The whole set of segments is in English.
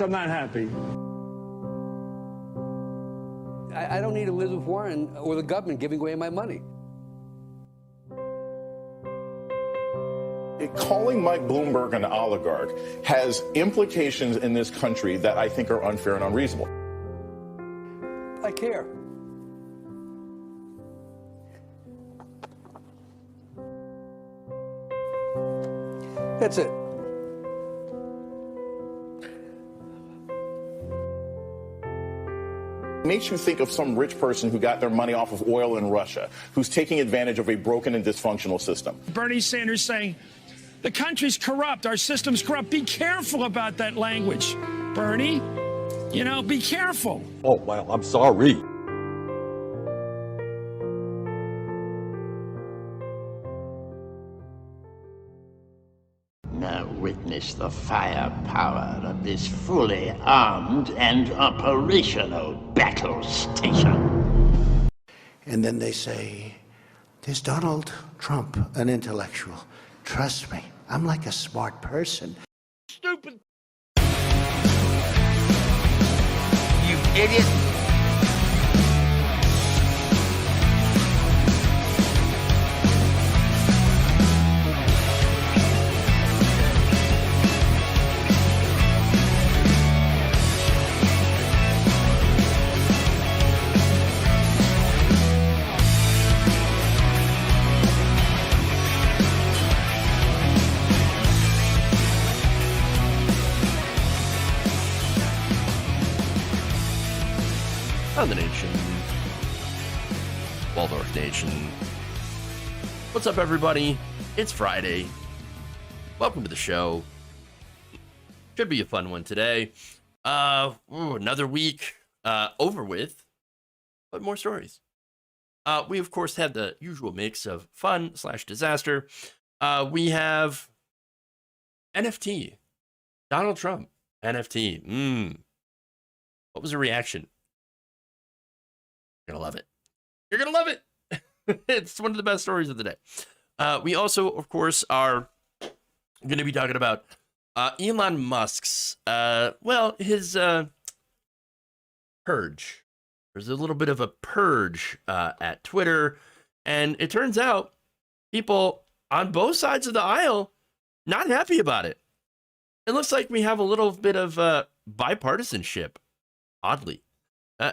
I'm not happy. I don't need Elizabeth Warren or the government giving away my money. Calling Mike Bloomberg an oligarch has implications in this country that I think are unfair and unreasonable. I care. That's it. Makes you think of some rich person who got their money off of oil in Russia, who's taking advantage of a broken and dysfunctional system. Bernie Sanders saying, the country's corrupt, our system's corrupt. Be careful about that language, Bernie. You know, be careful. Oh, well, I'm sorry. Now witness the firepower of this fully armed and operational battle station. And then they say, there's Donald Trump, an intellectual. Trust me, I'm like a smart person. Stupid. You idiot! On the nation, Waldorf Nation. What's up, everybody? It's Friday. Welcome to the show. Should be a fun one today. Another week over with, but more stories. We of course have the usual mix of fun / disaster. We have NFT, Donald Trump, NFT. What was the reaction? You're gonna love it. You're gonna love it. It's one of the best stories of the day. We also, of course, are going to be talking about Elon Musk's, his purge. There's a little bit of a purge at Twitter, and it turns out people on both sides of the aisle not happy about it. It looks like we have a little bit of bipartisanship, oddly.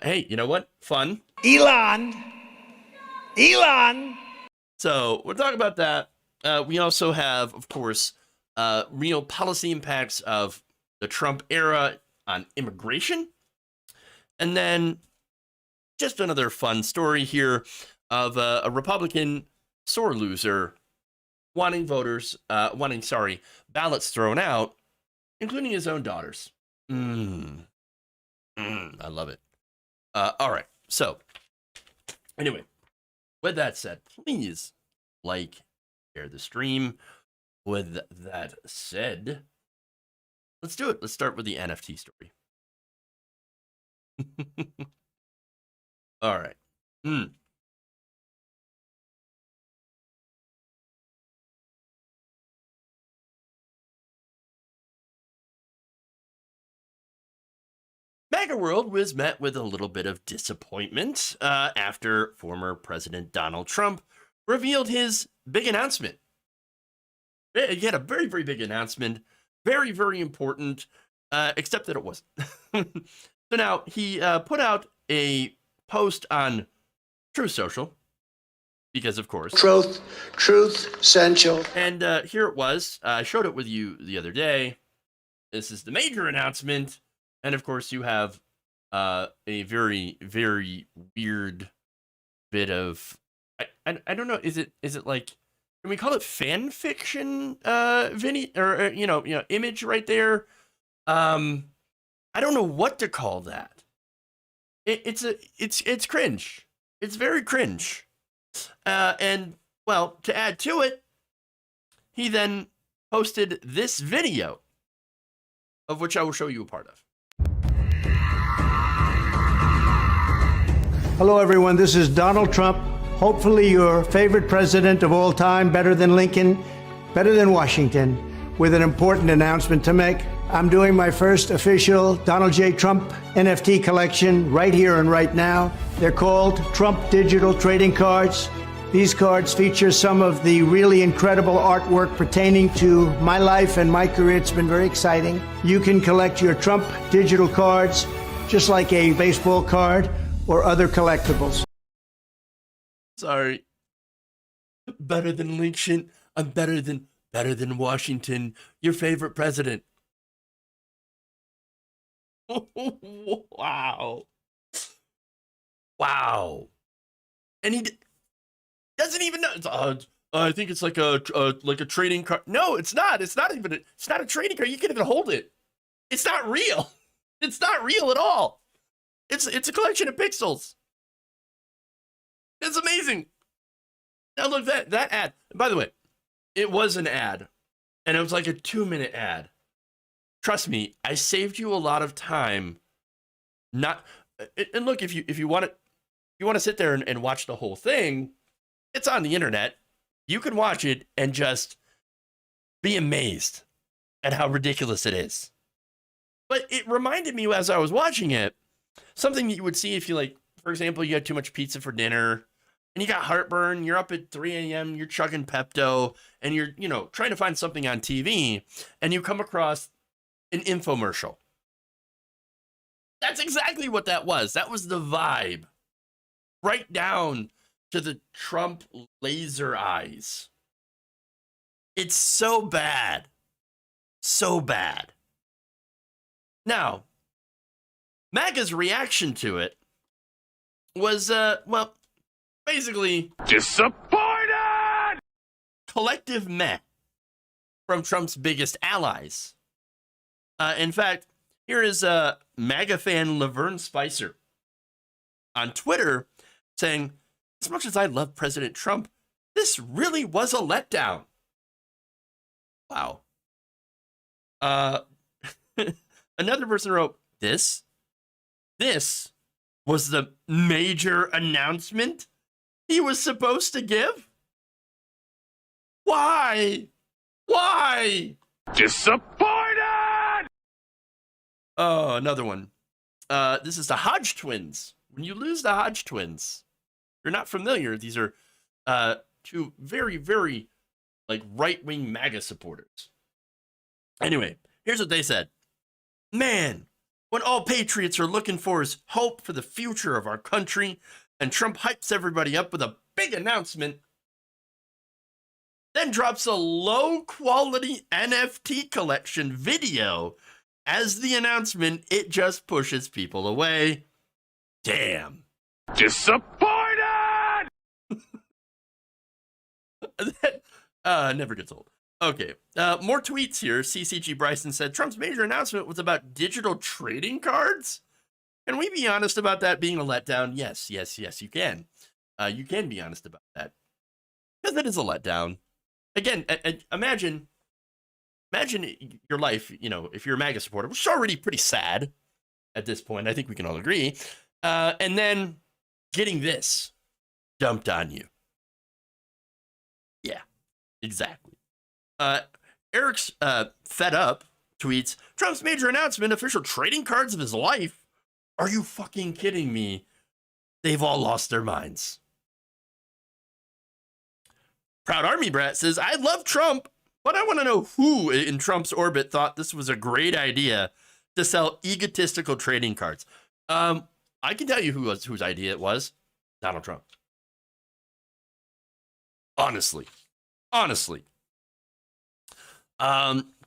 Hey, you know what? Fun. Elon. So we'll talk about that. We also have, of course, real policy impacts of the Trump era on immigration. And then just another fun story here of a Republican sore loser wanting ballots thrown out, including his own daughters. I love it. All right. So anyway, with that said, please share the stream. With that said, let's do it. Let's start with the NFT story. All right. MAGA world was met with a little bit of disappointment after former President Donald Trump revealed his big announcement. He had a very, very big announcement, very, very important, except that it wasn't. So now he put out a post on Truth Social, because of course. Truth, essential. And here it was. I showed it with you the other day. This is the major announcement. And of course, you have a very, very weird bit of I don't know. Is it like, can we call it fan fiction? Vinny or image right there. I don't know what to call that. It's cringe. It's very cringe. And well, to add to it, he then posted this video, of which I will show you a part of. Hello, everyone. This is Donald Trump. Hopefully your favorite president of all time, better than Lincoln, better than Washington, with an important announcement to make. I'm doing my first official Donald J. Trump NFT collection right here and right now. They're called Trump Digital Trading Cards. These cards feature some of the really incredible artwork pertaining to my life and my career. It's been very exciting. You can collect your Trump digital cards just like a baseball card or other collectibles. Sorry. Better than Lincoln. I'm better than Washington, your favorite president. Wow. Wow. And he doesn't even know. I think it's like a trading card. No, it's not. It's not a trading card. You can't even hold it. It's not real. It's not real at all. It's a collection of pixels. It's amazing. Now look, that ad. By the way, it was an ad, and it was like a 2-minute ad. Trust me, I saved you a lot of time. And look, if you want to sit there and watch the whole thing, it's on the internet. You can watch it and just be amazed at how ridiculous it is. But it reminded me as I was watching it, something that you would see if you, like, for example, you had too much pizza for dinner and you got heartburn, you're up at 3 a.m., you're chugging Pepto, and you're, trying to find something on TV, and you come across an infomercial. That's exactly what that was. That was the vibe. Right down to the Trump laser eyes. It's so bad. So bad. Now, MAGA's reaction to it was, basically disappointed! Collective meh from Trump's biggest allies. In fact, here is MAGA fan Laverne Spicer on Twitter saying, as much as I love President Trump, this really was a letdown. Wow. Another person wrote, this was the major announcement he was supposed to give? Why? Disappointed! Oh, another one. This is the Hodge twins. When you lose the Hodge twins, if you're not familiar, these are two very, very right-wing MAGA supporters. Anyway, here's what they said. Man, what all patriots are looking for is hope for the future of our country, and Trump hypes everybody up with a big announcement, then drops a low-quality NFT collection video. As the announcement, it just pushes people away. Damn. Disappointed! Never gets old. Okay, more tweets here. CCG Bryson said, Trump's major announcement was about digital trading cards? Can we be honest about that being a letdown? Yes, you can. You can be honest about that. Because it is a letdown. Again, imagine your life, if you're a MAGA supporter, which is already pretty sad at this point. I think we can all agree. And then getting this dumped on you. Yeah, exactly. Eric's fed up tweets, Trump's major announcement, official trading cards of his life. Are you fucking kidding me? They've all lost their minds. Proud Army Brat says, I love Trump, but I want to know who in Trump's orbit thought this was a great idea to sell egotistical trading cards. I can tell you whose idea it was. Donald Trump. Honestly.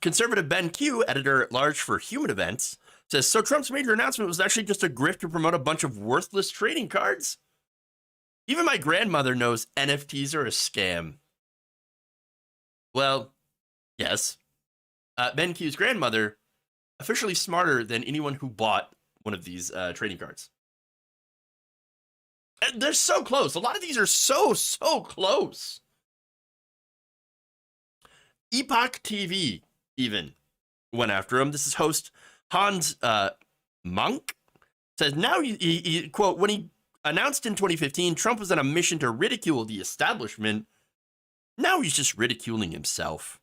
Conservative Ben Q, editor-at-large for Human Events, says, so Trump's major announcement was actually just a grift to promote a bunch of worthless trading cards? Even my grandmother knows NFTs are a scam. Well, yes. Ben Q's grandmother, officially smarter than anyone who bought one of these trading cards. And they're so close. A lot of these are so close. Epoch TV even went after him. This is host Hans Monk. Says, now he quote, when he announced in 2015 Trump was on a mission to ridicule the establishment, now he's just ridiculing himself.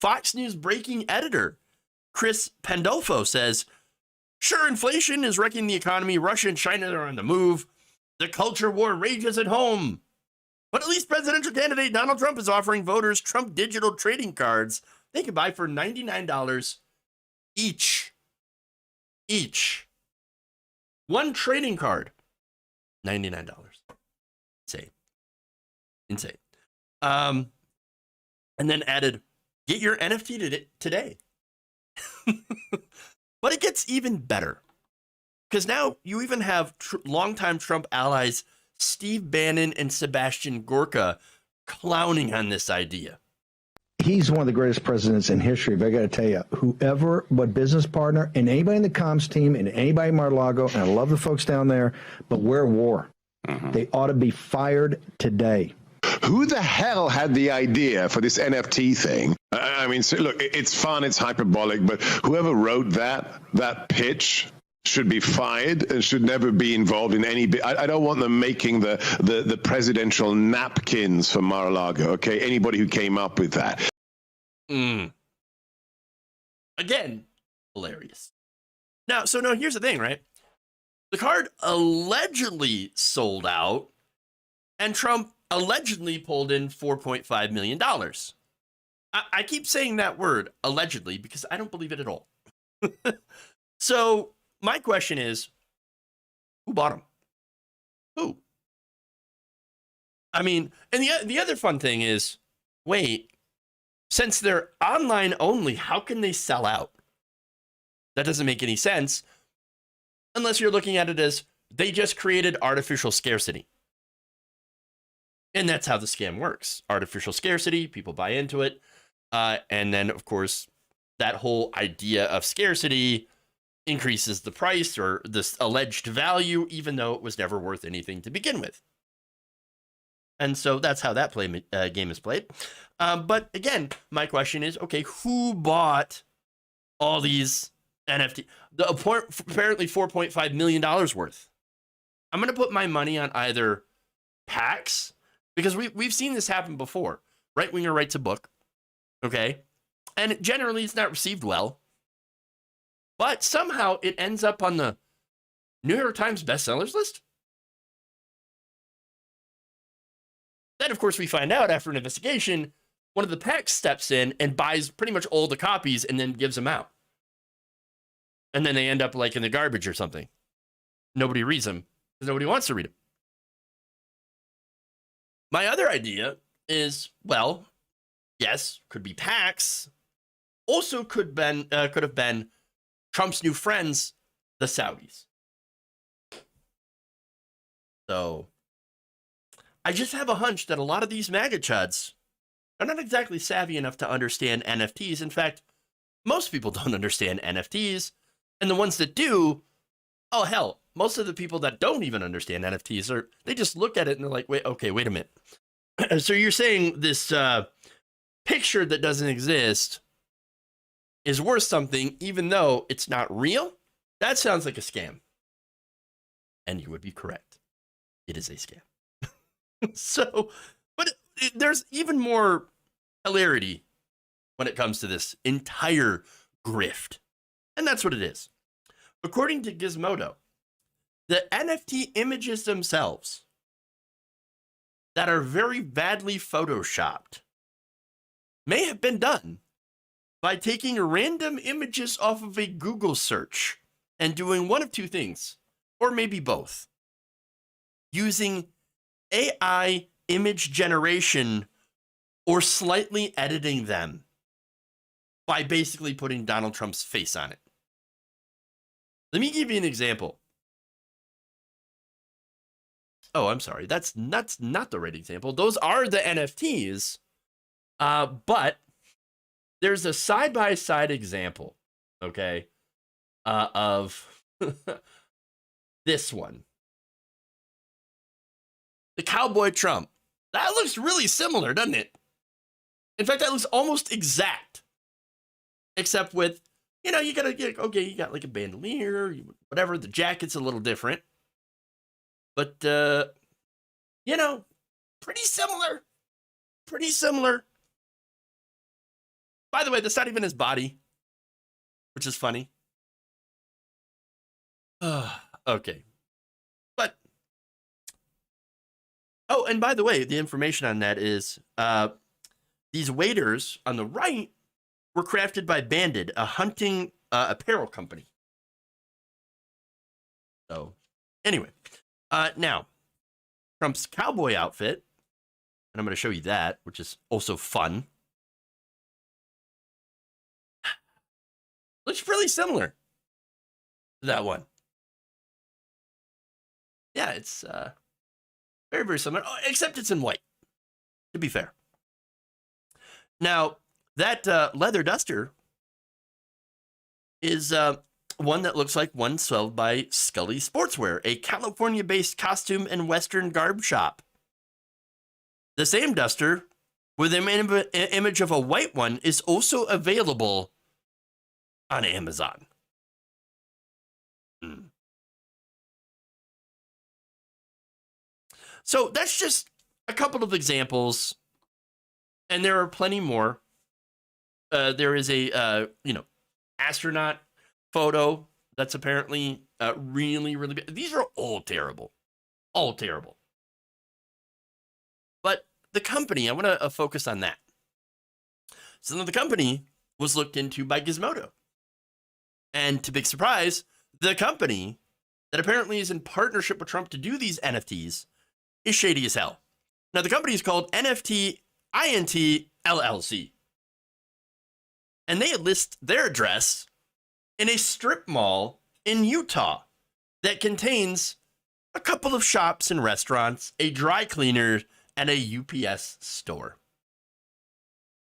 Fox News breaking editor Chris Pandolfo says, sure, inflation is wrecking the economy. Russia and China are on the move. The culture war rages at home. But at least presidential candidate Donald Trump is offering voters Trump digital trading cards they can buy for $99 each. One trading card, $99. Insane. And then added, get your NFT today. But it gets even better. Because now you even have longtime Trump allies Steve Bannon and Sebastian Gorka clowning on this idea. He's one of the greatest presidents in history. But I got to tell you, whoever, what business partner, and anybody in the comms team, and anybody in Mar-a-Lago, and I love the folks down there, but we're war. They ought to be fired today. Who the hell had the idea for this NFT thing? I mean, so look, it's fun, it's hyperbolic, but whoever wrote that pitch should be fired and should never be involved in any. I don't want them making the presidential napkins for Mar-a-Lago. Okay, anybody who came up with that. Again, hilarious. Now, here's the thing, right? The card allegedly sold out, and Trump allegedly pulled in $4.5 million. I keep saying that word, allegedly, because I don't believe it at all. So my question is, who bought them? Who? I mean, and the other fun thing is, wait, since they're online only, how can they sell out? That doesn't make any sense unless you're looking at it as they just created artificial scarcity. And that's how the scam works. Artificial scarcity, people buy into it. And then, of course, that whole idea of scarcity increases the price or this alleged value, even though it was never worth anything to begin with. And so that's how that game is played. But again, my question is, okay, who bought all these NFT? Apparently $4.5 million worth. I'm going to put my money on either PACs, because we've seen this happen before. Right-winger writes a book, okay? And generally it's not received well. But somehow it ends up on the New York Times bestsellers list. Then, of course, we find out after an investigation, one of the PACs steps in and buys pretty much all the copies and then gives them out. And then they end up like in the garbage or something. Nobody reads them because nobody wants to read them. My other idea is, well, yes, could be PACs. Also could have been Trump's new friends, the Saudis. So I just have a hunch that a lot of these MAGA chuds are not exactly savvy enough to understand NFTs. In fact, most people don't understand NFTs. And the ones that do, oh, hell, most of the people that don't even understand NFTs they just look at it and they're like, wait a minute. So you're saying this picture that doesn't exist is worth something, even though it's not real? That sounds like a scam. And you would be correct. It is a scam. So, but there's even more hilarity when it comes to this entire grift. And that's what it is. According to Gizmodo, the NFT images themselves that are very badly photoshopped may have been done by taking random images off of a Google search and doing one of two things, or maybe both. Using AI image generation or slightly editing them by basically putting Donald Trump's face on it. Let me give you an example. Oh, I'm sorry. That's not the right example. Those are the NFTs. But there's a side-by-side example, okay, of this one. The Cowboy Trump. That looks really similar, doesn't it? In fact, that looks almost exact. Except with, you got like a bandolier, whatever. The jacket's a little different. But, pretty similar. Pretty similar. By the way, that's not even his body, which is funny. Okay. But, oh, and by the way, the information on that is these waders on the right were crafted by Banded, a hunting apparel company. So, anyway, now, Trump's cowboy outfit, and I'm going to show you that, which is also fun. Looks really similar to that one. Yeah, it's very, very similar, except it's in white, to be fair. Now, that leather duster is one that looks like one sold by Scully Sportswear, a California-based costume and Western garb shop. The same duster, with an image of a white one, is also available on Amazon. So that's just a couple of examples, and there are plenty more. There is a astronaut photo that's apparently really, really bad. These are all terrible, But the company, I want to focus on that. So the company was looked into by Gizmodo, and to big surprise, the company that apparently is in partnership with Trump to do these NFTs is shady as hell. Now, the company is called NFT INT LLC. And they list their address in a strip mall in Utah that contains a couple of shops and restaurants, a dry cleaner, and a UPS store.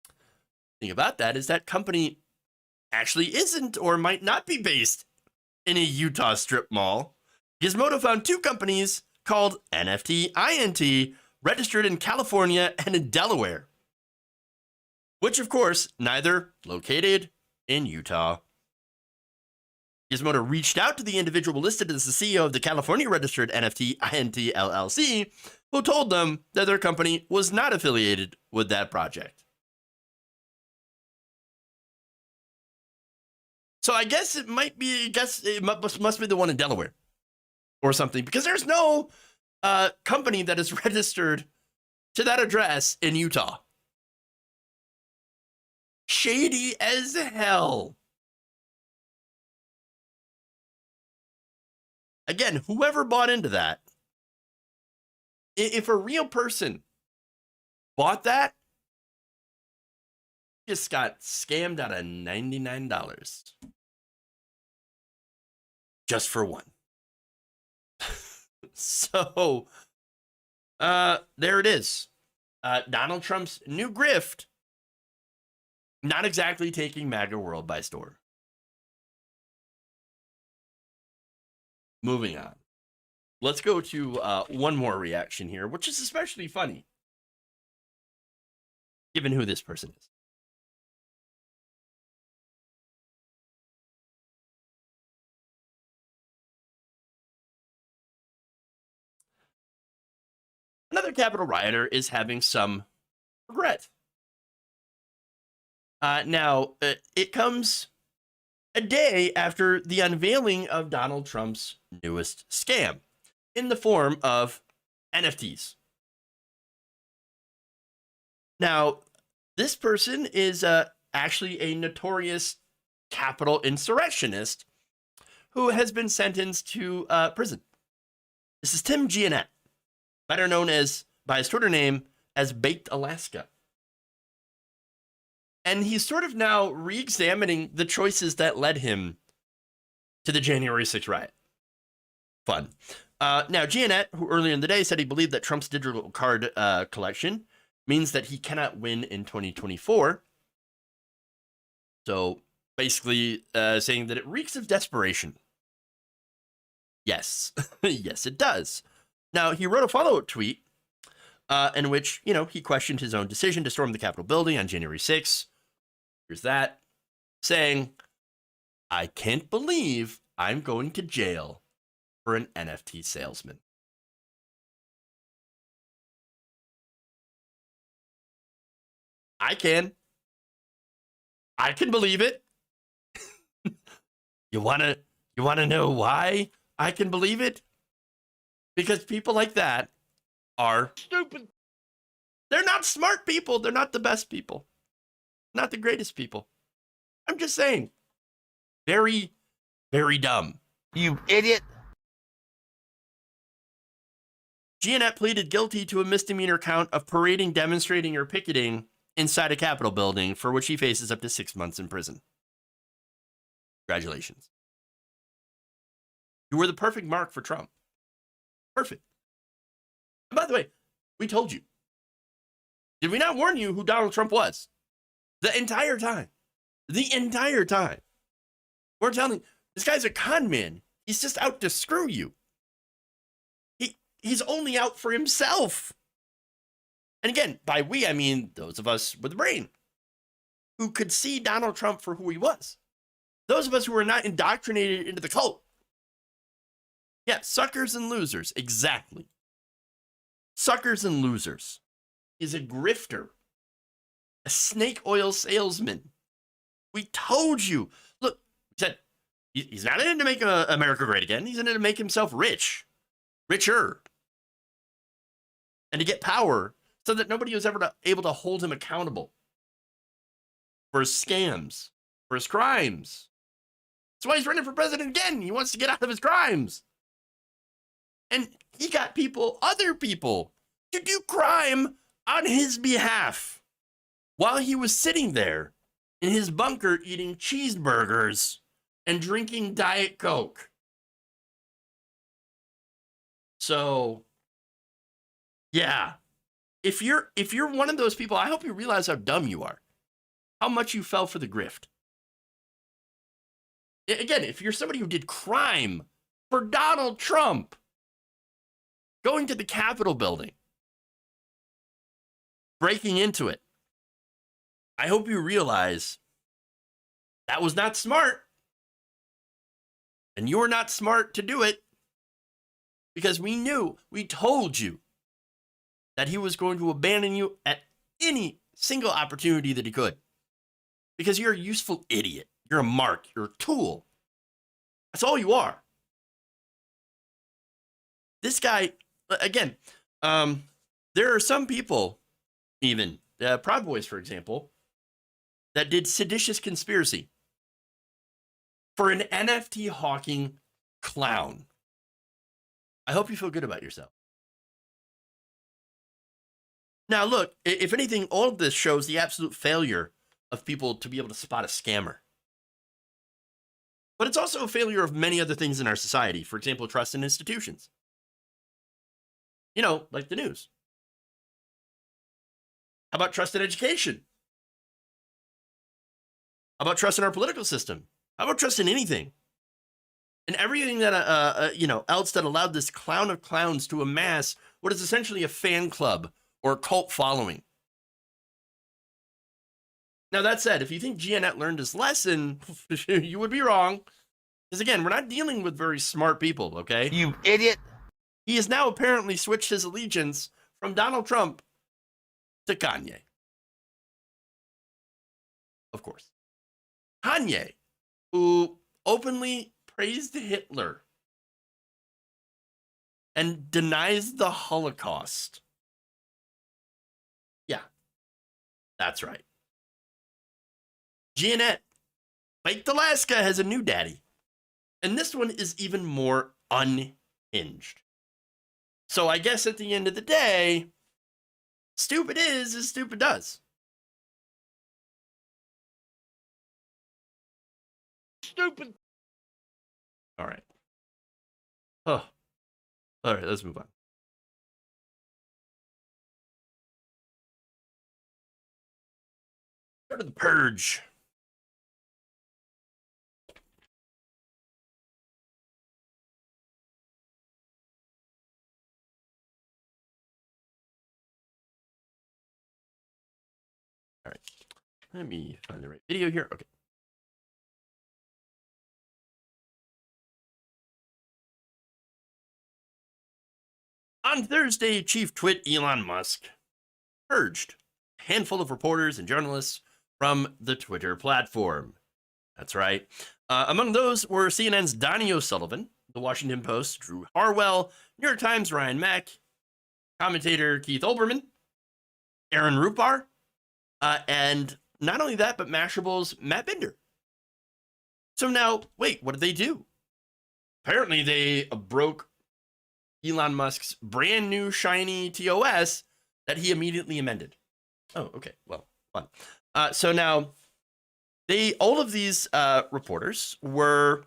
The thing about that is that company actually isn't or might not be based in a Utah strip mall. Gizmodo found two companies called NFT INT registered in California and in Delaware, which of course neither located in Utah. Gizmodo reached out to the individual listed as the CEO of the California registered NFT INT LLC, who told them that their company was not affiliated with that project. So I guess it might be, must be the one in Delaware or something, because there's no company that is registered to that address in Utah. Shady as hell. Again, whoever bought into that, if a real person bought that, just got scammed out of $99 just for one. So, there it is. Donald Trump's new grift, not exactly taking MAGA world by storm. Moving on. Let's go to one more reaction here, which is especially funny, given who this person is. Another Capitol rioter is having some regret. Now, it comes a day after the unveiling of Donald Trump's newest scam in the form of NFTs. Now, this person is actually a notorious Capitol insurrectionist who has been sentenced to prison. This is Tim Giannett, better known as, by his Twitter name, as Baked Alaska. And he's sort of now re-examining the choices that led him to the January 6th riot. Fun. Now, Giannett, who earlier in the day said he believed that Trump's digital card collection means that he cannot win in 2024. So basically saying that it reeks of desperation. Yes. Yes, it does. Now, he wrote a follow-up tweet in which, he questioned his own decision to storm the Capitol building on January 6th. Here's that, saying, "I can't believe I'm going to jail for an NFT salesman." I can. I can believe it. You wanna know why I can believe it? Because people like that are stupid. They're not smart people. They're not the best people. Not the greatest people. I'm just saying. Very, very dumb. You idiot. Jeanette pleaded guilty to a misdemeanor count of parading, demonstrating, or picketing inside a Capitol building, for which he faces up to 6 months in prison. Congratulations. You were the perfect mark for Trump. Perfect. And by the way, we told you. Did we not warn you who Donald Trump was? The entire time. The entire time. We're telling you, this guy's a con man. He's just out to screw you. He's only out for himself. And again, by we, I mean those of us with a brain who could see Donald Trump for who he was. Those of us who were not indoctrinated into the cult. Yeah, suckers and losers. Exactly. Suckers and losers. He's a grifter. A snake oil salesman. We told you. Look, we said, he's not in it to make America great again. He's in it to make himself rich. Richer. And to get power so that nobody was ever able to hold him accountable for his scams, for his crimes. That's why he's running for president again. He wants to get out of his crimes. And he got other people, to do crime on his behalf while he was sitting there in his bunker eating cheeseburgers and drinking Diet Coke. So, yeah, if you're one of those people, I hope you realize how dumb you are, how much you fell for the grift. Again, if you're somebody who did crime for Donald Trump, going to the Capitol building, breaking into it, I hope you realize that was not smart. And you were not smart to do it because we told you that he was going to abandon you at any single opportunity that he could. Because you're a useful idiot. You're a mark. You're a tool. That's all you are. This guy, again, there are some people, even Proud Boys, for example, that did seditious conspiracy for an NFT hawking clown. I hope you feel good about yourself. Now, look, if anything, all of this shows the absolute failure of people to be able to spot a scammer. But it's also a failure of many other things in our society. For example, trust in institutions. You know, like the news. How about trust in education? How about trust in our political system? How about trust in anything? And everything that, else that allowed this clown of clowns to amass what is essentially a fan club or a cult following. Now, that said, if you think Jeanette learned his lesson, you would be wrong. Because again, we're not dealing with very smart people, okay? You idiot. He has now apparently switched his allegiance from Donald Trump to Kanye. Of course. Kanye, who openly praised Hitler and denies the Holocaust. Yeah, that's right. Jeanette, Baked Alaska, has a new daddy. And this one is even more unhinged. So I guess at the end of the day, stupid is as stupid does. Stupid. All right. Oh. All right, let's move on. Go to the purge. All right. Let me find the right video here. Okay. On Thursday, Chief Twit Elon Musk purged a handful of reporters and journalists from the Twitter platform. That's right. Among those were CNN's Donnie O'Sullivan, The Washington Post's Drew Harwell, New York Times' Ryan Mack, commentator Keith Olbermann, Aaron Rupar, and not only that, but Mashable's Matt Binder. So now, wait, what did they do? Apparently, they broke Elon Musk's brand new shiny TOS that he immediately amended. Oh, okay. Well, fun. So now, all of these reporters were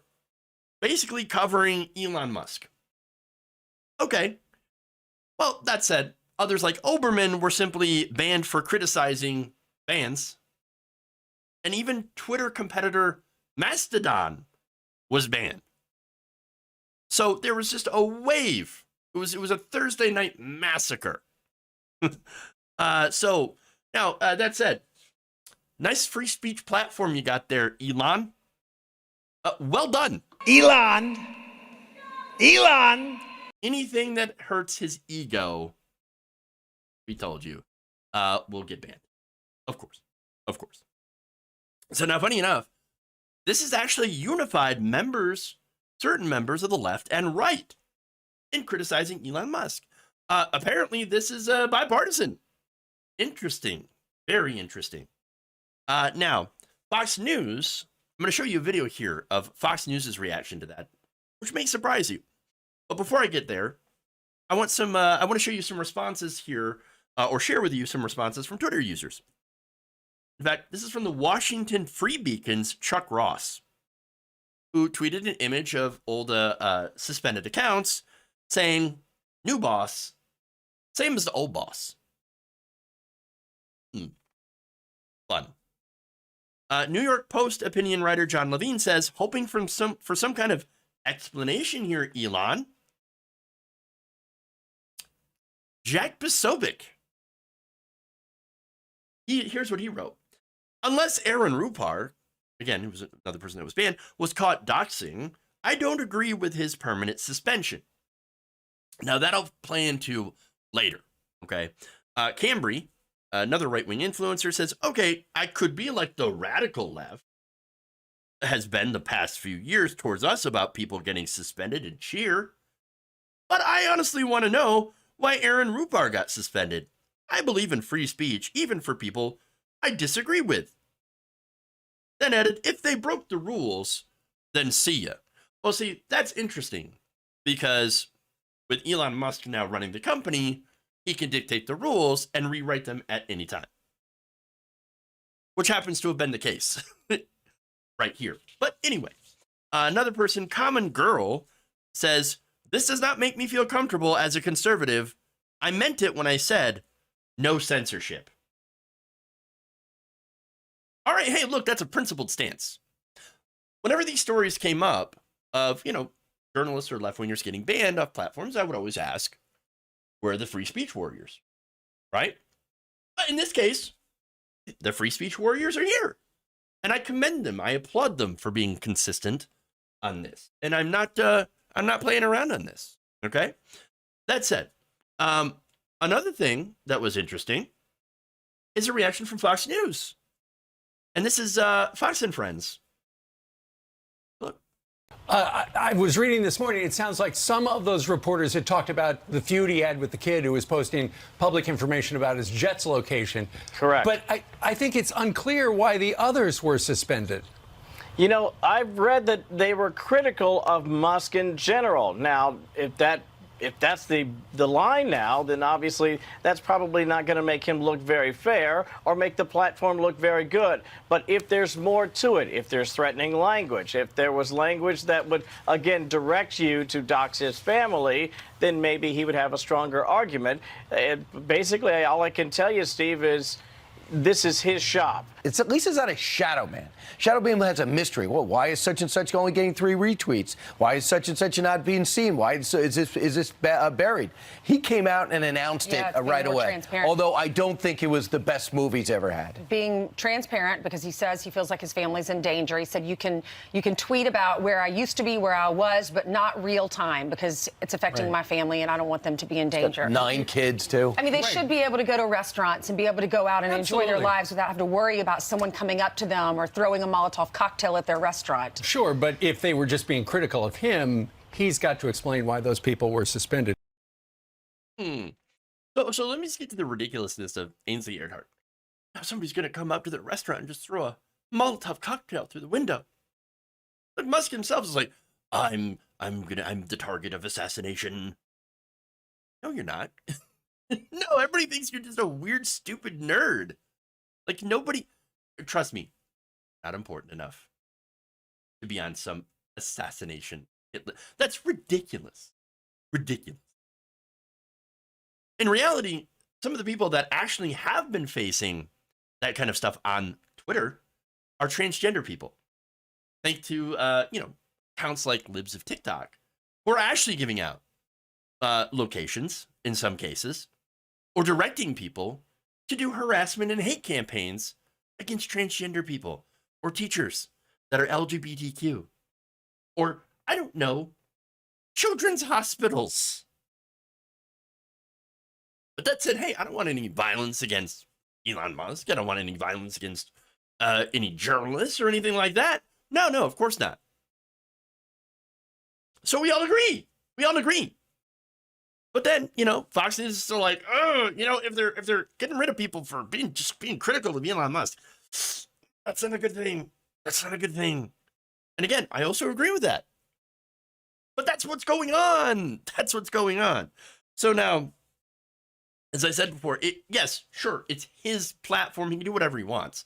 basically covering Elon Musk. Okay. Well, that said, others like Olbermann were simply banned for criticizing fans. And even Twitter competitor Mastodon was banned. So there was just a wave. It was a Thursday night massacre. So now, that said, nice free speech platform you got there, Elon. Well done. Elon! Anything that hurts his ego, we told you, will get banned. Of course. So now, funny enough, this has actually unified certain members of the left and right in criticizing Elon Musk. Apparently, this is bipartisan. Interesting. Very interesting. Now, Fox News, I'm going to show you a video here of Fox News' reaction to that, which may surprise you. But before I get there, I want to show you some responses here, or share with you some responses from Twitter users. In fact, this is from the Washington Free Beacon's Chuck Ross, who tweeted an image of old suspended accounts saying, "New boss, same as the old boss." Fun. New York Post opinion writer John Levine says, hoping for some kind of explanation here, Elon. Jack Posobiec. Here's what he wrote. Unless Aaron Rupar, again, who was another person that was banned, was caught doxing, I don't agree with his permanent suspension. Now, that'll play into later, okay? Cambry, another right-wing influencer, says, okay, I could be like the radical left has been the past few years towards us about people getting suspended and cheer, but I honestly want to know why Aaron Rupar got suspended. I believe in free speech, even for people I disagree with. Then added, if they broke the rules, then see ya. Well, see, that's interesting because with Elon Musk now running the company, he can dictate the rules and rewrite them at any time, which happens to have been the case right here. But anyway, another person, Common Girl, says, this does not make me feel comfortable as a conservative. I meant it when I said no censorship. All right, hey, look, that's a principled stance. Whenever these stories came up of, journalists or left-wingers getting banned off platforms, I would always ask, where are the free speech warriors, right? But in this case, the free speech warriors are here. And I commend them. I applaud them for being consistent on this. And I'm not playing around on this, okay? That said, another thing that was interesting is a reaction from Fox News. And this is Fox and Friends. Look. I was reading this morning, it sounds like some of those reporters had talked about the feud he had with the kid who was posting public information about his jet's location. Correct. But I think it's unclear why the others were suspended. I've read that they were critical of Musk in general. Now, if that's the line now, then obviously that's probably not going to make him look very fair or make the platform look very good. But if there's more to it, if there's threatening language, if there was language that would, again, direct you to dox his family, then maybe he would have a stronger argument. Basically, all I can tell you, Steve, is this is his shop. It's at least it's not a shadow ban. Shadow ban has a mystery. Well, why is such and such only getting 3 retweets? Why is such and such not being seen? Why is this buried? He came out and announced it right away. Although I don't think it was the best move he's ever had. Being transparent because he says he feels like his family's in danger. He said you can tweet about where I used to be, where I was, but not real time because it's affecting my family and I don't want them to be in danger. 9 kids too. I mean, they should be able to go to restaurants and be able to go out and enjoy enjoy their lives without having to worry about someone coming up to them or throwing a Molotov cocktail at their restaurant. Sure, but if they were just being critical of him, he's got to explain why those people were suspended. So let me just get to the ridiculousness of Ainsley Earhart. Now somebody's going to come up to the restaurant and just throw a Molotov cocktail through the window. But Musk himself is like, I'm the target of assassination. No, you're not. No, everybody thinks you're just a weird, stupid nerd. Like nobody, trust me, not important enough to be on some assassination. That's ridiculous. Ridiculous. In reality, some of the people that actually have been facing that kind of stuff on Twitter are transgender people. Thanks to, accounts like Libs of TikTok, who are actually giving out locations in some cases, or directing people to do harassment and hate campaigns against transgender people or teachers that are LGBTQ, or, I don't know, children's hospitals. But that said, hey, I don't want any violence against Elon Musk. I don't want any violence against any journalists or anything like that. No, of course not. So we all agree. But then, Fox News is still like, if they're getting rid of people for being critical of Elon Musk, that's not a good thing. And again, I also agree with that. But that's what's going on. So now, as I said before, yes, sure, it's his platform. He can do whatever he wants.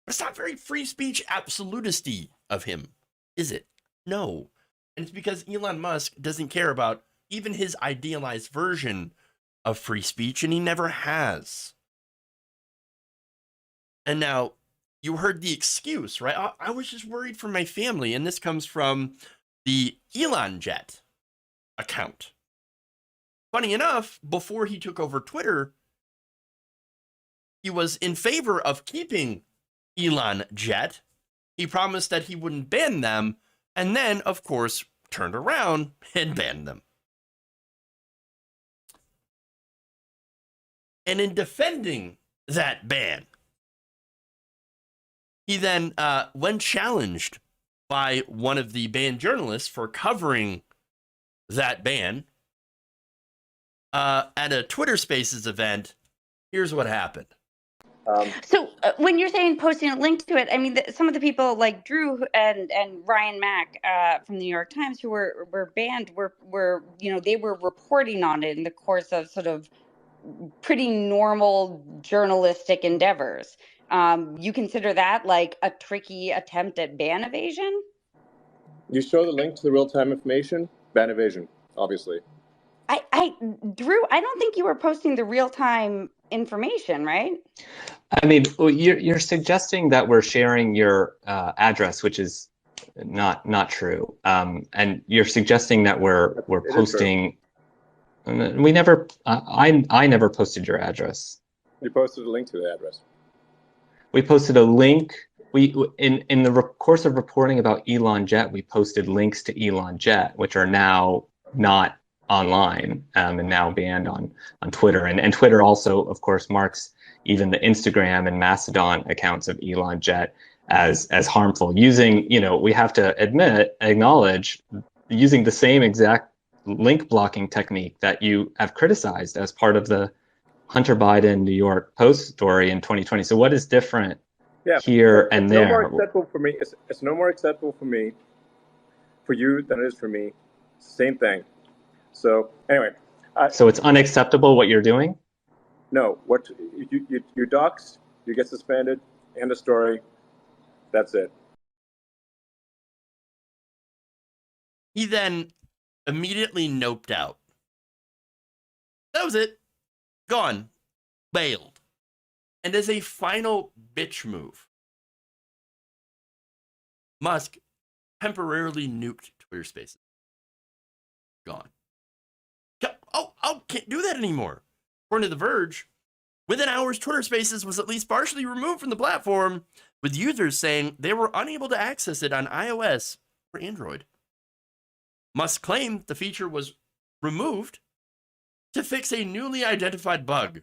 But it's not very free speech absolutisty of him, is it? No. And it's because Elon Musk doesn't care about even his idealized version of free speech, and he never has. And now, you heard the excuse, right? I was just worried for my family, and this comes from the Elon Jet account. Funny enough, before he took over Twitter, he was in favor of keeping Elon Jet. He promised that he wouldn't ban them, and then, of course, turned around and banned them. And in defending that ban, he then, when challenged by one of the banned journalists for covering that ban, at a Twitter Spaces event, here's what happened. So when you're saying posting a link to it, I mean, some of the people like Drew and Ryan Mack from the New York Times who were banned were they were reporting on it in the course of sort of pretty normal journalistic endeavors. You consider that like a tricky attempt at ban evasion? You show the link to the real-time information, ban evasion, obviously. Drew, I don't think you were posting the real-time information, right? I mean, you're suggesting that we're sharing your address, which is not true. And you're suggesting that we're posting. We never. I never posted your address. You posted a link to the address. We posted a link. In the course of reporting about Elon Jet, we posted links to Elon Jet, which are now not online and now banned on Twitter. And Twitter also, of course, marks even the Instagram and Mastodon accounts of Elon Jet as harmful. Using, we have to acknowledge, using the same exact link blocking technique that you have criticized as part of the Hunter Biden New York Post story in 2020. So what is different here and there? No more acceptable for me. It's no more acceptable for me, for you, than it is for me. Same thing. So anyway. So it's unacceptable what you're doing? No. What you dox, you get suspended. End of story. That's it. He then immediately noped out. That was it. Gone. Bailed. And as a final bitch move, Musk temporarily nuked Twitter Spaces. Gone. Can't do that anymore. According to The Verge, within hours, Twitter Spaces was at least partially removed from the platform, with users saying they were unable to access it on iOS or Android. Musk claimed the feature was removed to fix a newly identified bug.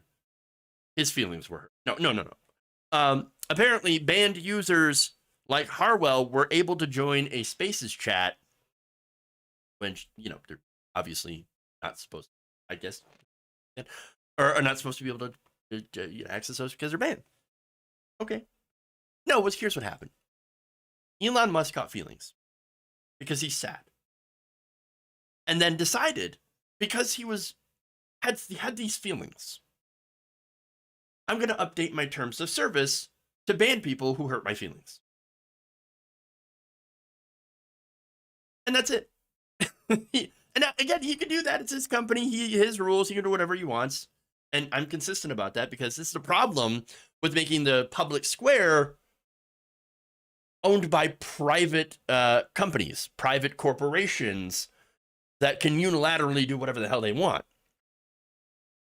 His feelings were hurt. No. Apparently, banned users like Harwell were able to join a Spaces chat when, they're obviously not supposed to, I guess, or are not supposed to be able to access those because they're banned. Okay. No, here's what happened. Elon Musk got feelings because he's sad. And then decided, because he had these feelings, I'm going to update my terms of service to ban people who hurt my feelings. And that's it. And again, he can do that. It's his company, his rules. He can do whatever he wants. And I'm consistent about that because this is the problem with making the public square owned by private companies, private corporations that can unilaterally do whatever the hell they want.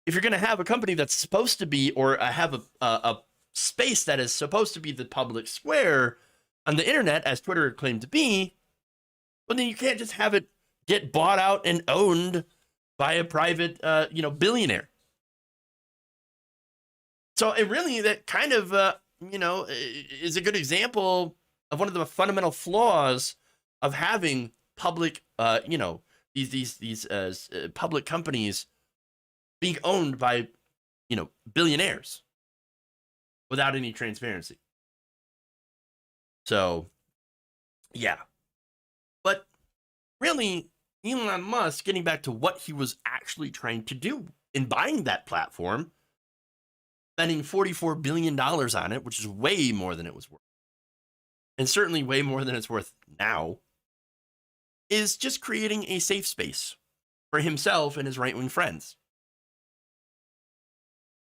If you're going to have a company that's supposed to be, or have a space that is supposed to be the public square on the internet, as Twitter claimed to be, well, then you can't just have it get bought out and owned by a private, billionaire. So it really, that kind of, is a good example of one of the fundamental flaws of having public, these public companies being owned by, billionaires without any transparency. So, yeah. But really, Elon Musk, getting back to what he was actually trying to do in buying that platform, spending $44 billion on it, which is way more than it was worth, and certainly way more than it's worth now, is just creating a safe space for himself and his right-wing friends.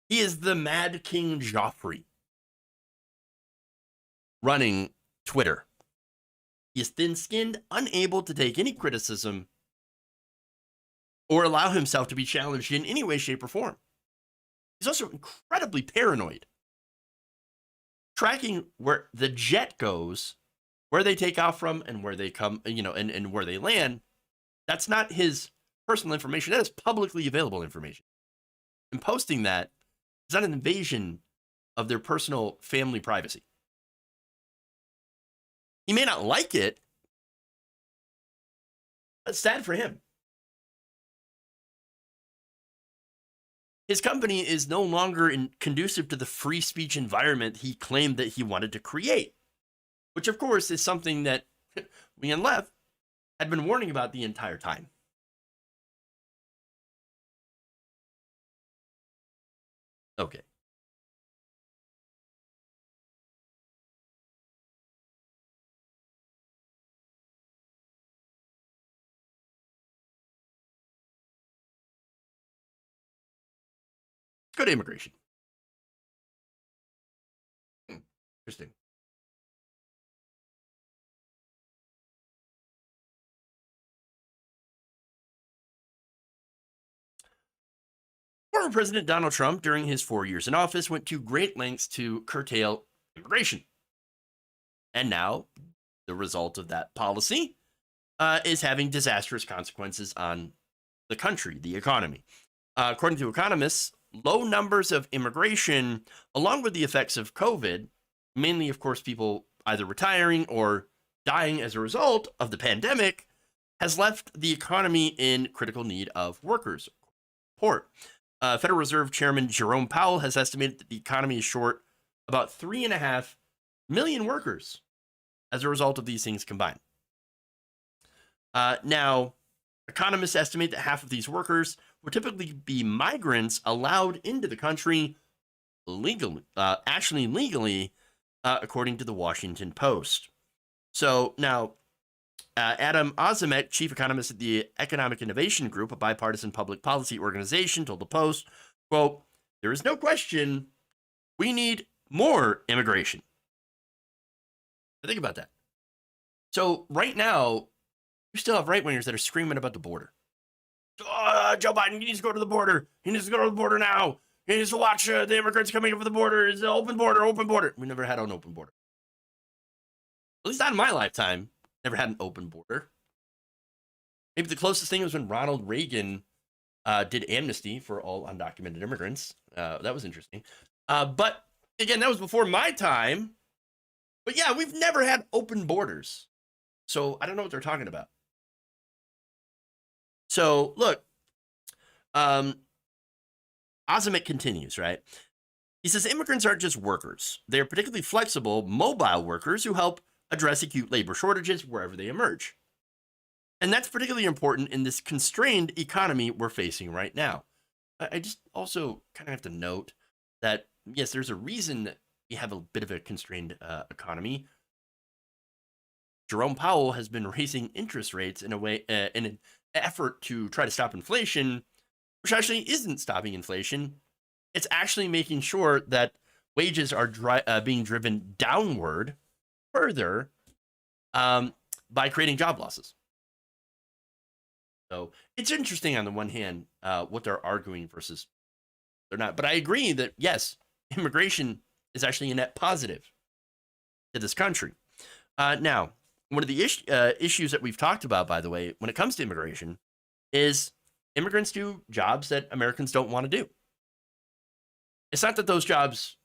He is the Mad King Joffrey running Twitter. He is thin-skinned, unable to take any criticism or allow himself to be challenged in any way, shape, or form. He's also incredibly paranoid, tracking where the jet goes, where they take off from, and where they come, and where they land. That's not his personal information. That is publicly available information. And posting that is not an invasion of their personal family privacy. He may not like it, but it's sad for him. His company is no longer conducive to the free speech environment he claimed that he wanted to create, which, of course, is something that we on left had been warning about the entire time. Okay. Let's go to immigration. Interesting. Former President Donald Trump, during his 4 years in office, went to great lengths to curtail immigration. And now, the result of that policy is having disastrous consequences on the country, the economy. According to economists, low numbers of immigration, along with the effects of COVID, mainly, of course, people either retiring or dying as a result of the pandemic, has left the economy in critical need of workers. Federal Reserve Chairman Jerome Powell has estimated that the economy is short about 3.5 million workers as a result of these things combined. Now, economists estimate that half of these workers would typically be migrants allowed into the country legally, according to the Washington Post. So now, Adam Ozimek, chief economist at the Economic Innovation Group, a bipartisan public policy organization, told the Post, quote, "There is no question we need more immigration." Think about that. So right now, you still have right-wingers that are screaming about the border. Joe Biden, he needs to go to the border. He needs to go to the border now. He needs to watch the immigrants coming over the border. It's an open border, open border. We never had an open border. At least not in my lifetime. Never had an open border. Maybe the closest thing was when Ronald Reagan did amnesty for all undocumented immigrants. That was interesting. But Again, that was before my time. But yeah, we've never had open borders. So I don't know what they're talking about. So look, Ozimic continues, right? He says immigrants aren't just workers. They are particularly flexible, mobile workers who help address acute labor shortages wherever they emerge. And that's particularly important in this constrained economy we're facing right now. I just also kind of have to note that, yes, there's a reason that we have a bit of a constrained economy. Jerome Powell has been raising interest rates in a way, in an effort to try to stop inflation, which actually isn't stopping inflation. It's actually making sure that wages are being driven downward further by creating job losses. So it's interesting on the one hand what they're arguing versus they're not. But I agree that, yes, immigration is actually a net positive to this country. Now, one of the issues that we've talked about, by the way, when it comes to immigration, is immigrants do jobs that Americans don't want to do. It's not that those jobs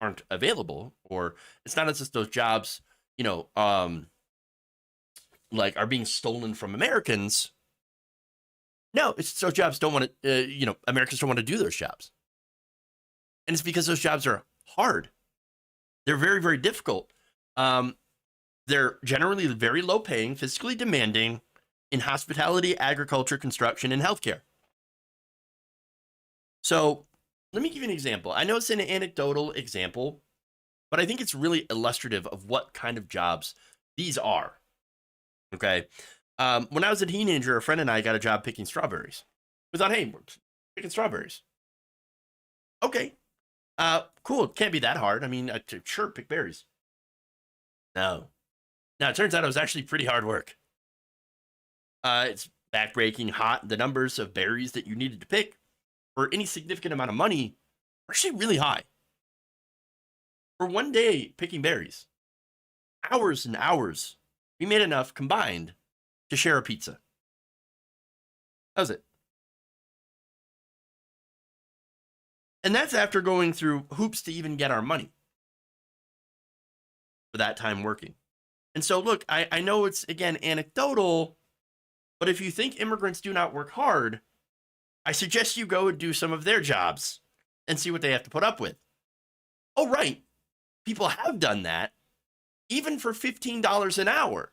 aren't available, or it's not as if those jobs, like are being stolen from Americans. No, it's those jobs don't want to, Americans don't want to do those jobs. And it's because those jobs are hard. They're very, very difficult. They're generally very low paying, physically demanding in hospitality, agriculture, construction, and healthcare. So let me give you an example. I know it's an anecdotal example, but I think it's really illustrative of what kind of jobs these are. Okay. When I was a teenager, a friend and I got a job picking strawberries. We thought, hey, we're picking strawberries. Okay. Cool. It can't be that hard. I mean, sure, pick berries. No. Now, it turns out it was actually pretty hard work. It's backbreaking hot. The numbers of berries that you needed to pick for any significant amount of money are actually really high. For one day picking berries, hours and hours, we made enough combined to share a pizza. That was it. And that's after going through hoops to even get our money for that time working. And so, look, I know it's, again, anecdotal, but if you think immigrants do not work hard, I suggest you go and do some of their jobs and see what they have to put up with. Oh, right. People have done that, even for $15 an hour.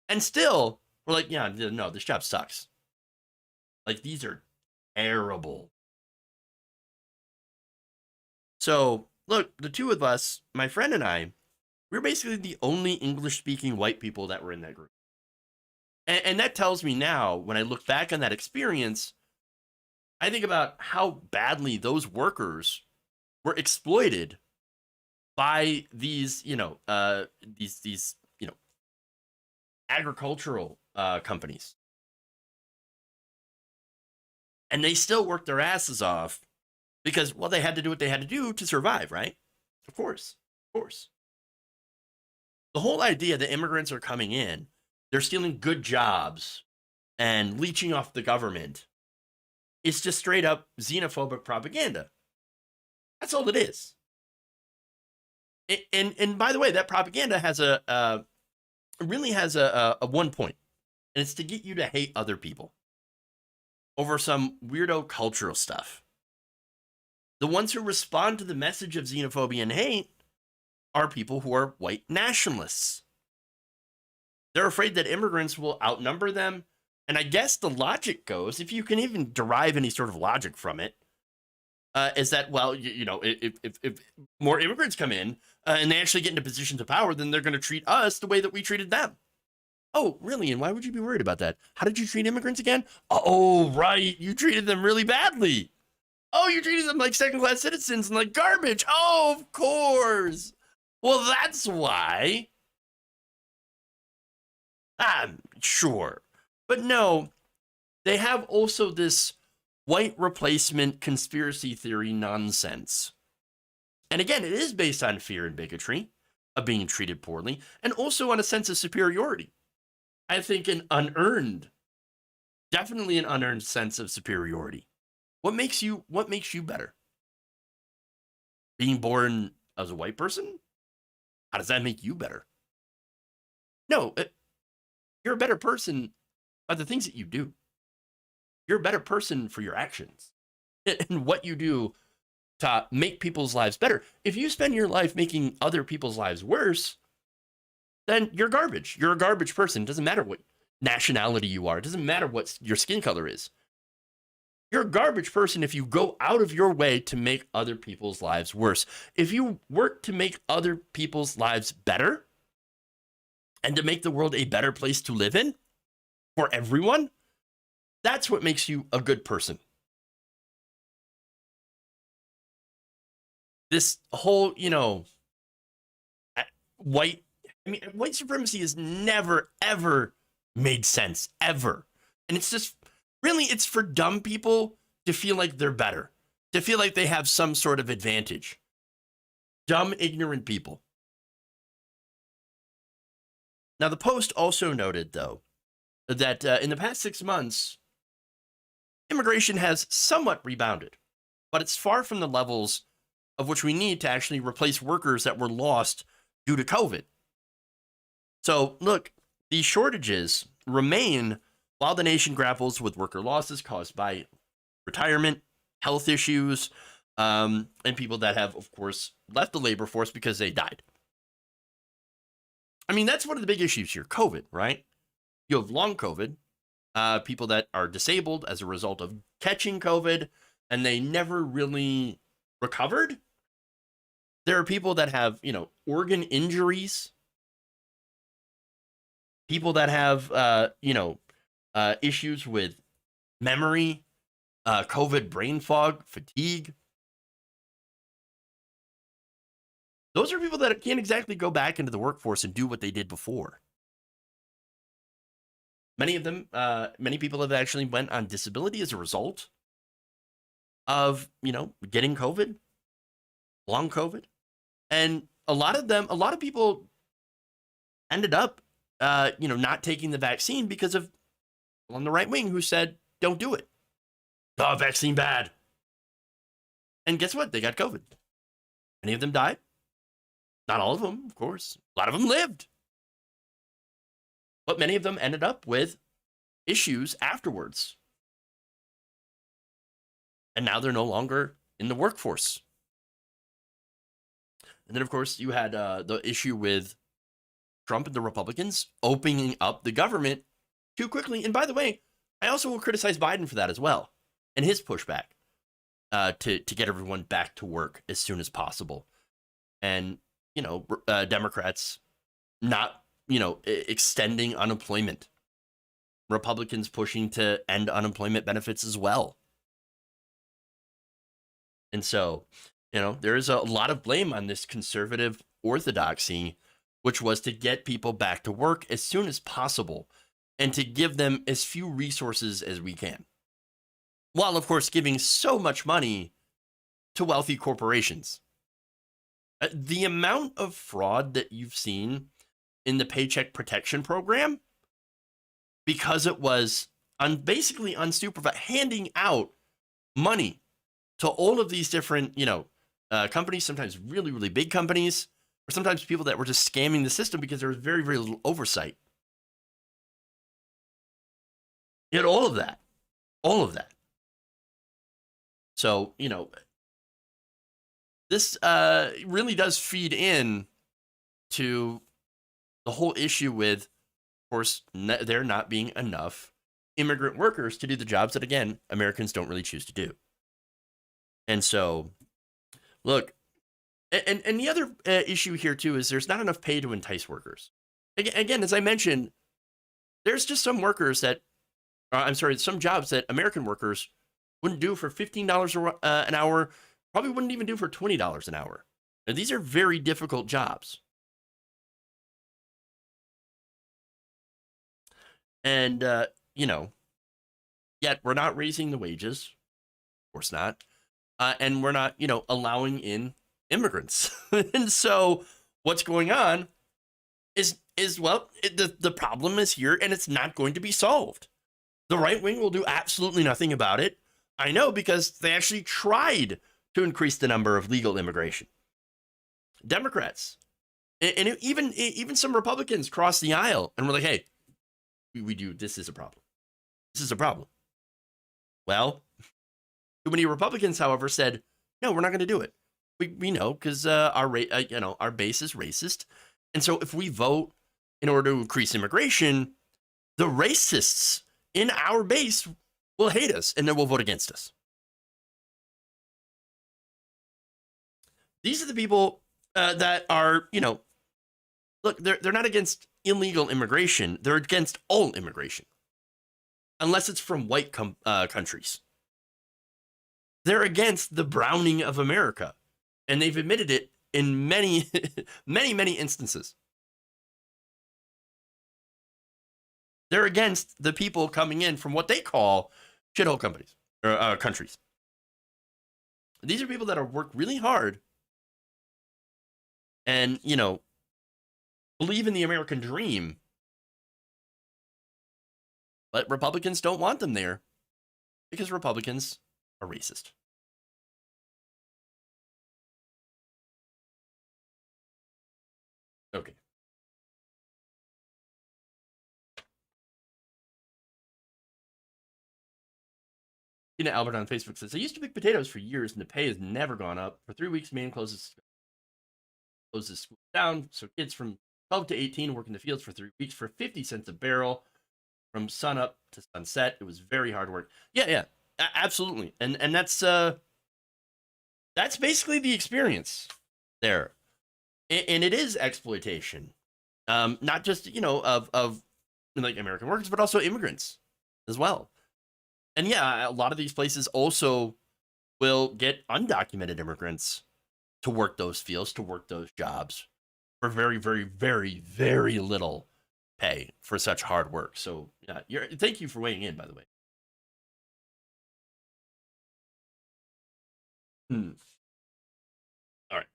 And still, we're like, yeah, no, this job sucks. Like, these are terrible. So, look, the two of us, my friend and I, we're basically the only English-speaking white people that were in that group. And that tells me now, when I look back on that experience, I think about how badly those workers were exploited by these, these agricultural companies. And they still worked their asses off because, well, they had to do what they had to do to survive, right? Of course. The whole idea that immigrants are coming in, they're stealing good jobs and leeching off the government, is just straight up xenophobic propaganda. That's all it is. And by the way, that propaganda has really has a one point, and it's to get you to hate other people over some weirdo cultural stuff. The ones who respond to the message of xenophobia and hate are people who are white nationalists. They're afraid that immigrants will outnumber them. And I guess the logic goes, if you can even derive any sort of logic from it, is that, well, if more immigrants come in and they actually get into positions of power, then they're going to treat us the way that we treated them. Oh, really? And why would you be worried about that? How did you treat immigrants again? Oh, right. You treated them really badly. Oh, you treated them like second-class citizens and like garbage. Oh, of course. Well, that's why. I'm sure. But no, they have also this white replacement conspiracy theory nonsense. And again, it is based on fear and bigotry of being treated poorly, and also on a sense of superiority. I think definitely an unearned sense of superiority. What makes you better? Being born as a white person, how does that make you better? No, you're a better person by the things that you do. You're a better person for your actions and what you do to make people's lives better. If you spend your life making other people's lives worse, then you're garbage. You're a garbage person. It doesn't matter what nationality you are. It doesn't matter what your skin color is. You're a garbage person if you go out of your way to make other people's lives worse. If you work to make other people's lives better and to make the world a better place to live in for everyone, that's what makes you a good person. This whole, white supremacy has never, ever made sense, ever. And it's just, really, it's for dumb people to feel like they're better, to feel like they have some sort of advantage. Dumb, ignorant people. Now, the Post also noted, though, that in the past 6 months, immigration has somewhat rebounded, but it's far from the levels of which we need to actually replace workers that were lost due to COVID. So, look, these shortages remain while the nation grapples with worker losses caused by retirement, health issues, and people that have, of course, left the labor force because they died. I mean, that's one of the big issues here, COVID, right? You have long COVID, people that are disabled as a result of catching COVID, and they never really recovered. There are people that have, organ injuries, people that have, issues with memory, COVID brain fog, fatigue. Those are people that can't exactly go back into the workforce and do what they did before. Many of them, many people have actually went on disability as a result of, getting COVID, long COVID. And a lot of people ended up, not taking the vaccine because of on the right wing who said, don't do it. Oh, vaccine bad. And guess what? They got COVID. Many of them died. Not all of them, of course. A lot of them lived. But many of them ended up with issues afterwards. And now they're no longer in the workforce. And then, of course, you had the issue with Trump and the Republicans opening up the government too quickly. And by the way, I also will criticize Biden for that as well and his pushback to get everyone back to work as soon as possible. And, Democrats not, extending unemployment. Republicans pushing to end unemployment benefits as well. And so, there is a lot of blame on this conservative orthodoxy, which was to get people back to work as soon as possible and to give them as few resources as we can. While, of course, giving so much money to wealthy corporations. The amount of fraud that you've seen in the Paycheck Protection Program, because it was basically unsupervised, handing out money to all of these different, companies, sometimes really, really big companies, or sometimes people that were just scamming the system because there was very, very little oversight. You had all of that. All of that. So, this really does feed in to the whole issue with, of course, there not being enough immigrant workers to do the jobs that, again, Americans don't really choose to do. And so, look, and the other issue here, too, is there's not enough pay to entice workers. Again, as I mentioned, there's just some workers that, some jobs that American workers wouldn't do for $15 an hour, probably wouldn't even do for $20 an hour. And these are very difficult jobs. And, yet we're not raising the wages. Of course not. And we're not, allowing in immigrants. And so what's going on is the problem is here and it's not going to be solved. The right wing will do absolutely nothing about it. I know, because they actually tried to increase the number of legal immigration. Democrats and even some Republicans crossed the aisle and were like, hey, this is a problem. This is a problem. Well, too many Republicans, however, said, no, we're not going to do it. We know because our base is racist. And so if we vote in order to increase immigration, the racists in our base will hate us and then will vote against us. These are the people that are, look, they're not against illegal immigration. They're against all immigration, unless it's from white countries. They're against the browning of America, and they've admitted it in many, many instances. They're against the people coming in from what they call shithole companies or countries. These are people that have worked really hard and, believe in the American dream, but Republicans don't want them there because Republicans are racist. Okay. Tina Albert on Facebook says, I used to pick potatoes for years and the pay has never gone up. For 3 weeks, Maine closes school down. So kids from 12 to 18 work in the fields for 3 weeks for 50 cents a barrel from sun up to sunset. It was very hard work. Yeah, absolutely. And that's basically the experience there. And it is exploitation. Not just, of like American workers, but also immigrants as well. And yeah, a lot of these places also will get undocumented immigrants to work those fields, to work those jobs for very, very, very, very little pay for such hard work. So yeah, thank you for weighing in, by the way. All right.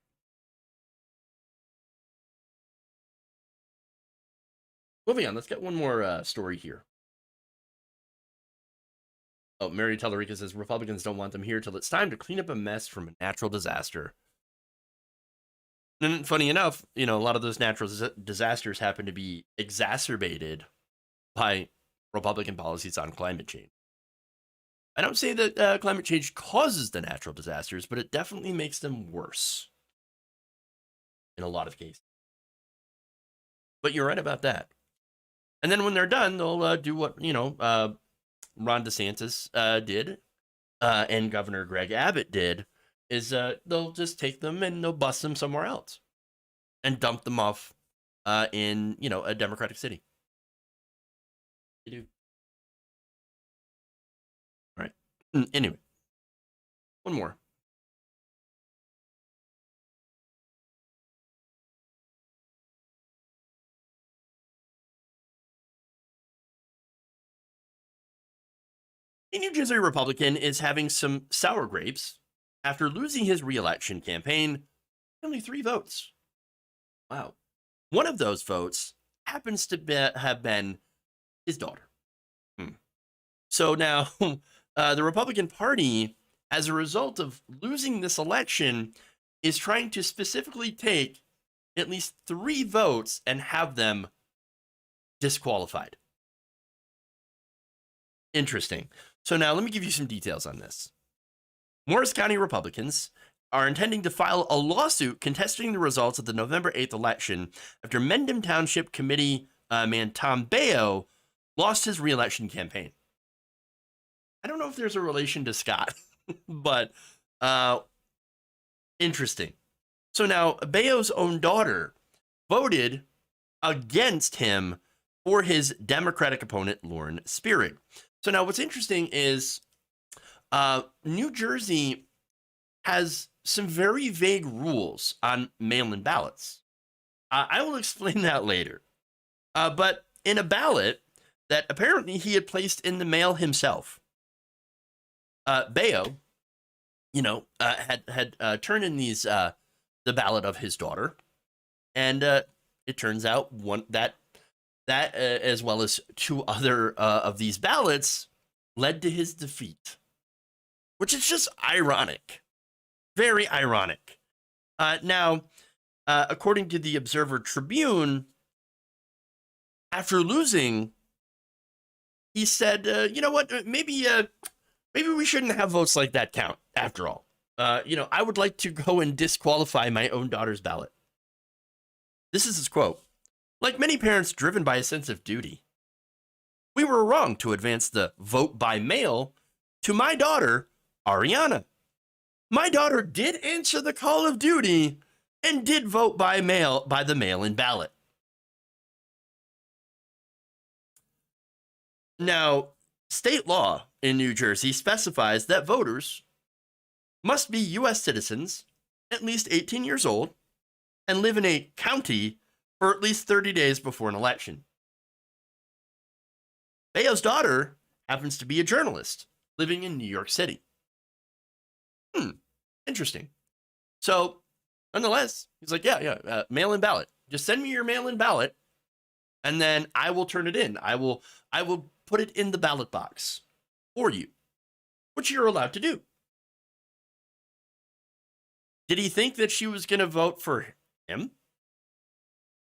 Moving on, let's get one more story here. Oh, Mary Tellerica says Republicans don't want them here till it's time to clean up a mess from a natural disaster. And funny enough, a lot of those natural disasters happen to be exacerbated by Republican policies on climate change. I don't say that climate change causes the natural disasters, but it definitely makes them worse in a lot of cases. But you're right about that. And then when they're done, they'll do what, Ron DeSantis did and Governor Greg Abbott did, is they'll just take them and they'll bust them somewhere else and dump them off in, a Democratic city. They do. All right. Anyway, one more. A New Jersey Republican is having some sour grapes after losing his re-election campaign, only 3 votes. Wow. One of those votes happens to have been his daughter. So now the Republican Party, as a result of losing this election, is trying to specifically take at least 3 votes and have them disqualified. Interesting. So now let me give you some details on this. Morris County Republicans are intending to file a lawsuit contesting the results of the November 8th election after Mendham Township Committee man Tom Baio lost his re-election campaign. I don't know if there's a relation to Scott, but interesting. So now Baio's own daughter voted against him for his Democratic opponent, Lauren Spirit. So now what's interesting is New Jersey has some very vague rules on mail-in ballots. I will explain that later. But in a ballot that apparently he had placed in the mail himself, Baio, had turned in these the ballot of his daughter, and it turns out that as well as 2 other of these ballots led to his defeat, which is just ironic, very ironic. Now, according to the Observer Tribune, after losing, he said, you know what, maybe we shouldn't have votes like that count after all. I would like to go and disqualify my own daughter's ballot. This is his quote. Like many parents driven by a sense of duty, we were wrong to advance the vote by mail to my daughter, Ariana. My daughter did answer the call of duty and did vote by mail by the mail-in ballot. Now, state law in New Jersey specifies that voters must be U.S. citizens, at least 18 years old, and live in a county for at least 30 days before an election. Bayo's daughter happens to be a journalist living in New York City. Interesting. So, nonetheless, he's like, mail-in ballot. Just send me your mail-in ballot, and then I will turn it in. I will put it in the ballot box for you, which you're allowed to do. Did he think that she was going to vote for him?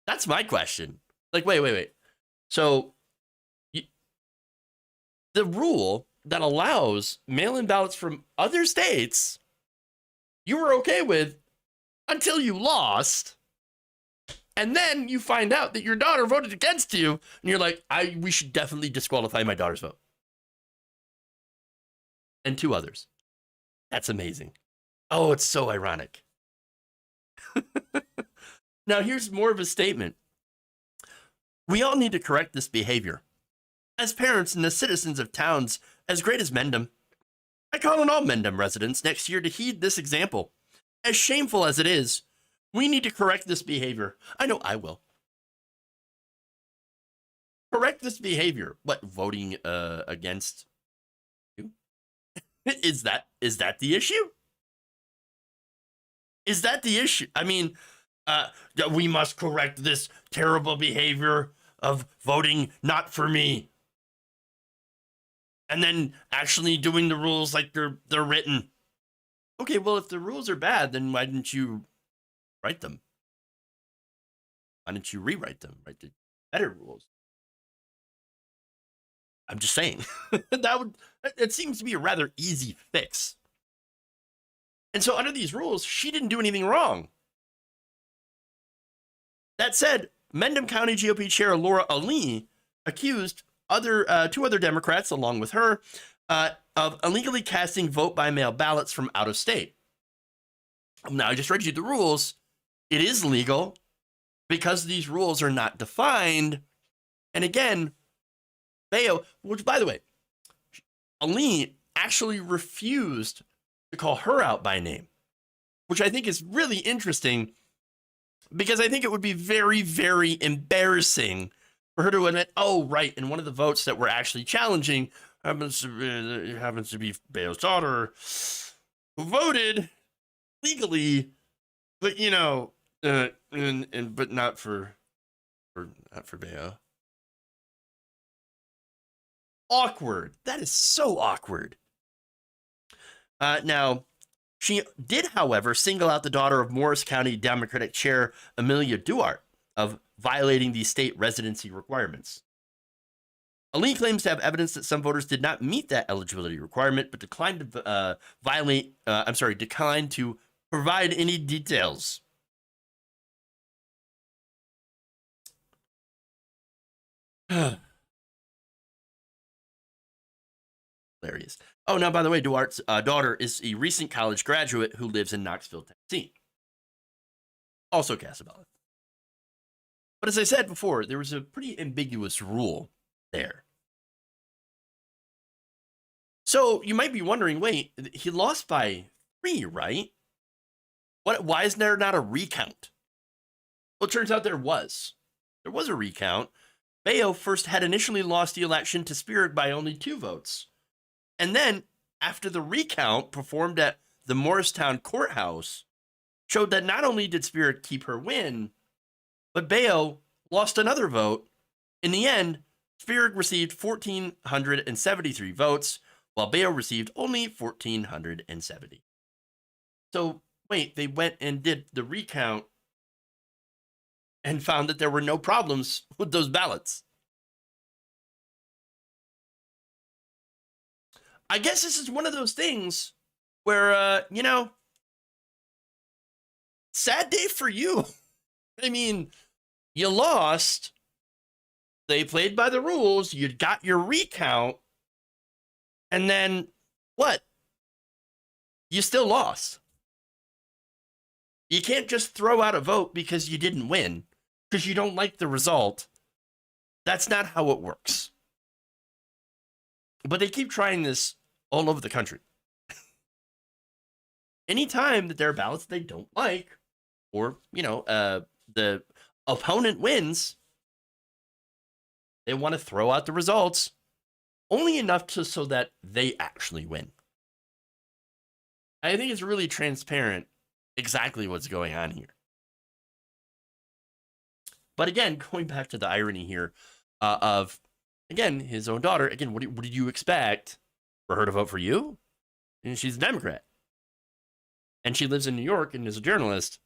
That's my question. Like, wait. So, the rule that allows mail-in ballots from other states, you were okay with until you lost. And then you find out that your daughter voted against you, and you're like, we should definitely disqualify my daughter's vote. And 2 others. That's amazing. Oh, it's so ironic. Now, here's more of a statement. We all need to correct this behavior. As parents and as citizens of towns as great as Mendham, I call on all Mendham residents next year to heed this example. As shameful as it is, we need to correct this behavior. I know I will. Correct this behavior. What, voting against you? Is that the issue? Is that the issue? I mean, we must correct this terrible behavior of voting not for me. And then actually doing the rules like they're written. Okay, well, if the rules are bad, then why didn't you write them? Why didn't you rewrite them? Write the better rules. I'm just saying. It seems to be a rather easy fix. And so under these rules, she didn't do anything wrong. That said, Mendham County GOP Chair Laura Ali accused 2 other Democrats, along with her, of illegally casting vote-by-mail ballots from out of state. Now, I just read you the rules. It is legal because these rules are not defined. And again, Bayo, which, by the way, Ali actually refused to call her out by name, which I think is really interesting because I think it would be very, very embarrassing for her to admit, oh, right, and one of the votes that we're actually challenging happens to be Bayo's daughter, who voted legally, but but not for Bayo. Awkward. That is so awkward. Now, she did, however, single out the daughter of Morris County Democratic Chair Amelia Duarte of violating the state residency requirements. Ali claims to have evidence that some voters did not meet that eligibility requirement, but declined to declined to provide any details. Hilarious. Oh, now, by the way, Duarte's daughter is a recent college graduate who lives in Knoxville, Tennessee. Also cast a ballot. But as I said before, there was a pretty ambiguous rule there. So you might be wondering, wait, he lost by 3, right? Why is there not a recount? Well, it turns out there was. There was a recount. Bayo first had initially lost the election to Spirig by only 2 votes. And then, after the recount performed at the Morristown courthouse, showed that not only did Spirig keep her win, but Bayo lost another vote. In the end, Spirig received 1,473 votes, while Bayo received only 1,470. So, wait, they went and did the recount and found that there were no problems with those ballots. I guess this is one of those things where, sad day for you. I mean, you lost. They played by the rules. You got your recount. And then what? You still lost. You can't just throw out a vote because you didn't win, because you don't like the result. That's not how it works. But they keep trying this all over the country. Anytime that there are ballots they don't like, or, the opponent wins, they want to throw out the results only enough so that they actually win. I think it's really transparent exactly what's going on here. But again, going back to the irony here of, again, his own daughter, again, what did you expect? For her to vote for you? And she's a Democrat. And she lives in New York and is a journalist.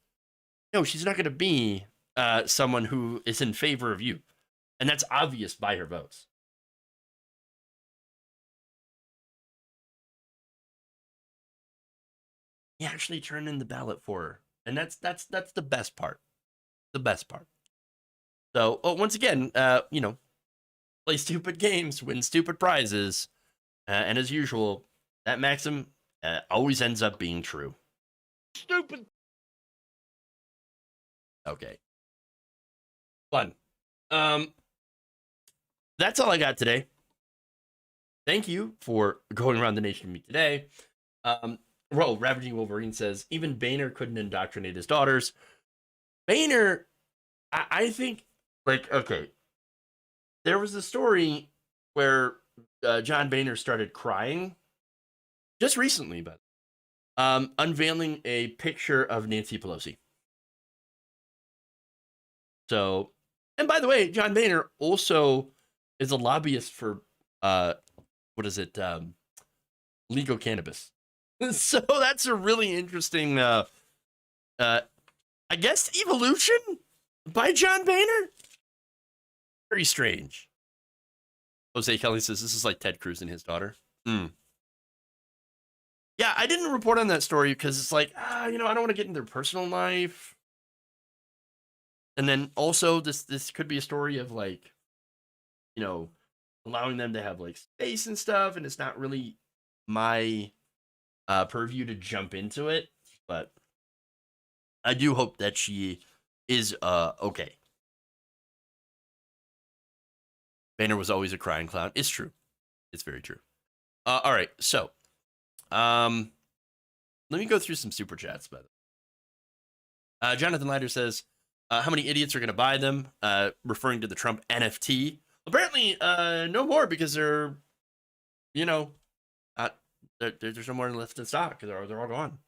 No, she's not going to be someone who is in favor of you. And that's obvious by her votes. He actually turned in the ballot for her. And that's the best part. The best part. So, once again, play stupid games, win stupid prizes. And as usual, that maxim always ends up being true. Stupid. Okay. Fun. That's all I got today. Thank you for going around the nation with me today. Ravaging Wolverine says, even Boehner couldn't indoctrinate his daughters. Boehner, I think, okay. There was a story where John Boehner started crying just recently, but unveiling a picture of Nancy Pelosi. So, and by the way, John Boehner also is a lobbyist for legal cannabis. So that's a really interesting, I guess, evolution by John Boehner. Very strange. Jose Kelly says this is like Ted Cruz and his daughter. Yeah, I didn't report on that story because it's like, I don't want to get into their personal life. And then also this could be a story of like, allowing them to have like space and stuff, and it's not really my purview to jump into it. But I do hope that she is okay. Boehner was always a crying clown. It's true. It's very true. All right, so let me go through some super chats. By the way, Jonathan Leiter says, "How many idiots are going to buy them?" Referring to the Trump NFT. Apparently, no more because they're, there's no more left in stock because they're all gone.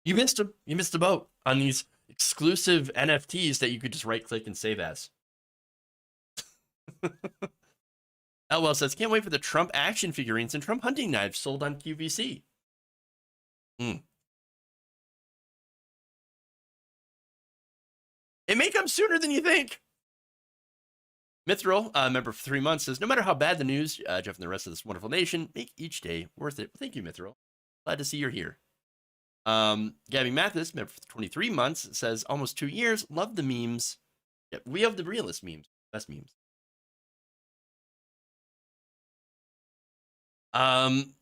You missed them. You missed the boat on these exclusive NFTs that you could just right click and save as. Elwell says, can't wait for the Trump action figurines and Trump hunting knives sold on QVC. It may come sooner than you think. Mithril, member for 3 months, says, no matter how bad the news, Jeff and the rest of this wonderful nation, make each day worth it. Thank you, Mithril. Glad to see you're here. Gabby Mathis, member for 23 months, says, almost 2 years. Love the memes. Yeah, we have the realest memes. Best memes.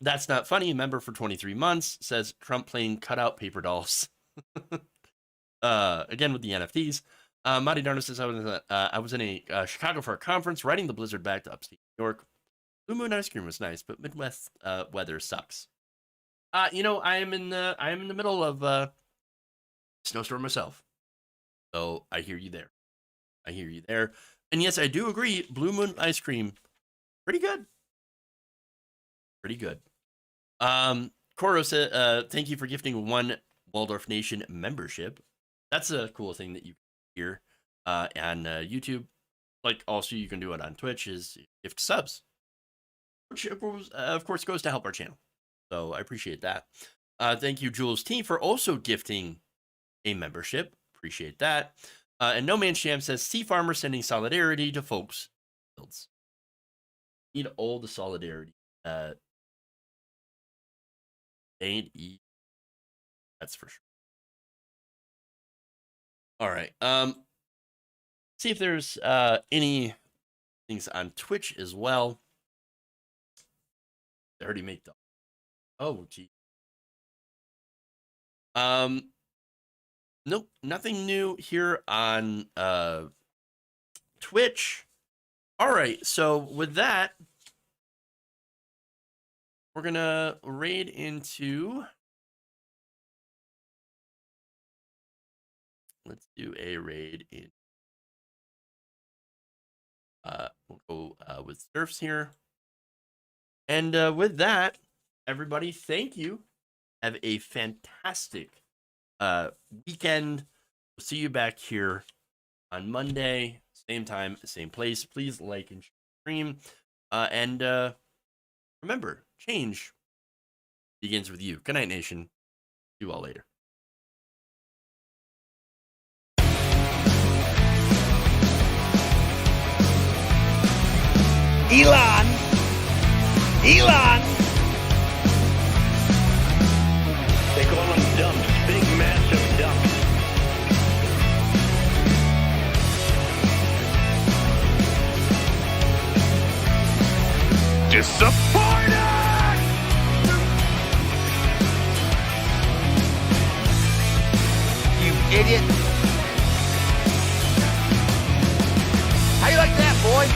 That's not funny. Member for 23 months says Trump playing cutout paper dolls. Again with the NFTs. Marty Darno says I was in a Chicago for a conference, riding the blizzard back to upstate New York. Blue Moon ice cream was nice, but Midwest weather sucks. I am in the middle of snowstorm myself, so I hear you there. And yes, I do agree. Blue Moon ice cream, pretty good. Pretty good. Coro said, thank you for gifting 1 Waldorf Nation membership. That's a cool thing that you can hear on YouTube. Like, also, you can do it on Twitch, is gift subs, which, of course, goes to help our channel. So I appreciate that. Thank you, Jules T, for also gifting a membership. Appreciate that. And No Man Sham says, Sea Farmer sending solidarity to folks. Need all the solidarity. Ain't eat. That's for sure. All right. See if there's any things on Twitch as well. They already make them. Oh, gee. Nope, nothing new here on Twitch. All right, so with that, we're gonna raid into. Let's do a raid in. We'll go with Surfs here. And with that, everybody, thank you. Have a fantastic weekend. We'll see you back here on Monday, same time, same place. Please like and stream. And remember, change begins with you. Good night, nation. See you all later. Elon! They call them dumps, big massive dumps. Disappointed! You idiot. How you like that, boy?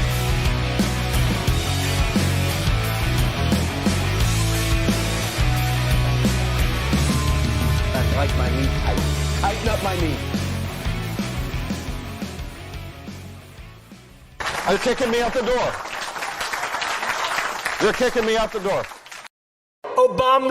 I like my meat tight. Tighten up my meat. You're kicking me out the door. You're kicking me out the door. Obama.